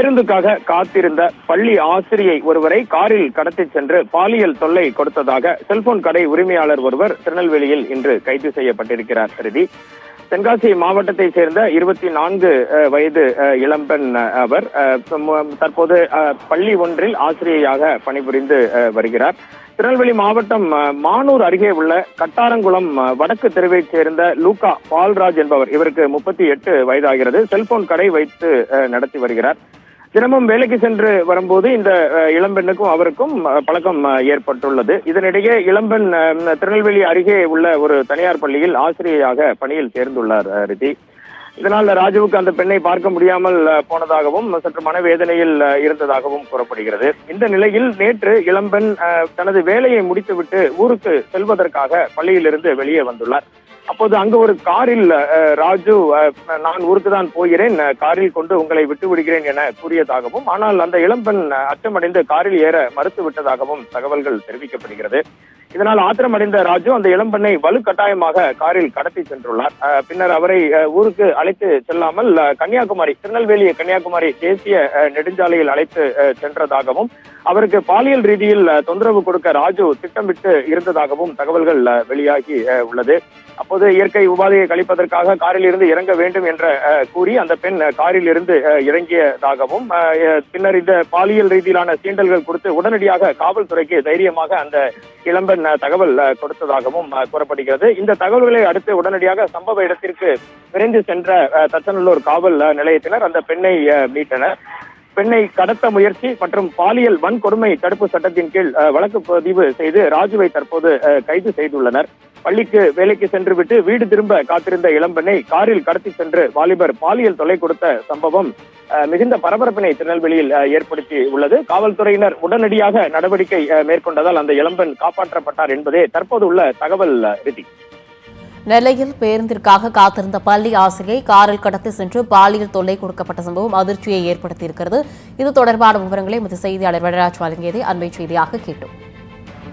பேருந்துக்காக காத்திருந்த பள்ளி ஆசிரியை ஒருவரை காரில் கடத்தி சென்று பாலியல் தொல்லை கொடுத்ததாக செல்போன் கடை உரிமையாளர் ஒருவர் திருநெல்வேலியில் இன்று கைது செய்யப்பட்டிருக்கிறார். ரிதி, தென்காசி மாவட்டத்தை சேர்ந்த 24 வயது இளம்பெண் அவர் தற்போது பள்ளி ஒன்றில் ஆசிரியையாக பணிபுரிந்து வருகிறார். திருநெல்வேலி மாவட்டம் மானூர் அருகே உள்ள கட்டாரங்குளம் வடக்கு தெருவைச் சேர்ந்த லூகா பால்ராஜ் என்பவர். இவருக்கு 38 வயதாகிறது. செல்போன் கடை வைத்து நடத்தி வருகிறார். தினமும் வேலைக்கு சென்று வரும்போது இந்த இளம்பெண்ணுக்கும் அவருக்கும் பழக்கம் ஏற்பட்டுள்ளது. இதனிடையே இளம்பெண் திருநெல்வேலி அருகே உள்ள ஒரு தனியார் பள்ளியில் ஆசிரியையாக பணியில் சேர்ந்துள்ளார். ரிதி, இதனால் ராஜுவுக்கு அந்த பெண்ணை பார்க்க முடியாமல் போனதாகவும் சற்று மனவேதனையில் இருந்ததாகவும் கூறப்படுகிறது. இந்த நிலையில் நேற்று இளம்பெண் தனது வேலையை முடித்துவிட்டு ஊருக்கு செல்வதற்காக பள்ளியிலிருந்து வெளியே வந்துள்ளார். அப்போது அங்கு ஒரு காரில் ராஜு, நான் ஊருக்கு தான் போகிறேன், காரில் கொண்டு உங்களை விட்டு விடுகிறேன் என கூறியதாகவும், ஆனால் அந்த இளம்பெண் அச்சமடைந்து காரில் ஏற மறுத்து விட்டதாகவும் தகவல்கள் தெரிவிக்கப்படுகிறது. இதனால் ஆத்திரமடைந்த ராஜு அந்த இளம்பெண்ணை வலுக்கட்டாயமாக காரில் கடத்தி சென்றுள்ளார். பின்னர் அவரை ஊருக்கு அழைத்து செல்லாமல் திருநெல்வேலி கன்னியாகுமரி தேசிய நெடுஞ்சாலையில் அழைத்து சென்றதாகவும், அவருக்கு பாலியல் ரீதியில் தொந்தரவு கொடுக்க ராஜு திட்டமிட்டு இருந்ததாகவும் தகவல்கள் வெளியாகி உள்ளது. அப்போது இயற்கை உபாதையை கழிப்பதற்காக காரில் இருந்து இறங்க வேண்டும் என்ற கூறி அந்த பெண் காரில் இருந்து இறங்கியதாகவும், பின்னர் இந்த பாலியல் ரீதியிலான சீண்டல்கள் கொடுத்து உடனடியாக காவல்துறைக்கு தைரியமாக அந்த இளம்பெண் தகவல் கொடுத்ததாகவும் கூறப்படுகிறது. இந்த தகவல்களை அடுத்து உடனடியாக சம்பவ இடத்திற்கு விரைந்து சென்ற தச்சநல்லூர் காவல் நிலையத்தினர் அந்த பெண்ணை மீட்டனர். பெண்ணை கடத்த முயற்சி மற்றும் பாலியல் வன்கொடுமை தடுப்பு சட்டத்தின் கீழ் வழக்கு பதிவு செய்து ராஜுவை தற்போது கைது செய்துள்ளனர். பள்ளிக்கு வேலைக்கு சென்றுவிட்டு வீடு திரும்ப காத்திருந்த இளம்பெண்ணை காரில் கடத்தி சென்று வாலிபர் பாலியல் தொல்லை கொடுத்த சம்பவம் மிகுந்த பரபரப்பினை திருநெல்வேலியில் ஏற்படுத்தி உள்ளது. காவல்துறையினர் உடனடியாக நடவடிக்கை மேற்கொண்டதால் அந்த இளம்பெண் காப்பாற்றப்பட்டார் என்பதே தற்போது உள்ள தகவல். ரிதி, நெல்லையில் பேருந்திற்காக காத்திருந்த பள்ளி ஆசிரியை காரில் கடத்தி சென்று பாலியல் தொல்லை கொடுக்கப்பட்ட சம்பவம் அதிர்ச்சியை ஏற்படுத்தியிருக்கிறது. இது தொடர்பான விவரங்களை செய்தியாளர் வடராஜ் வழங்கியதை அண்மை செய்தியாக கேட்டோம்.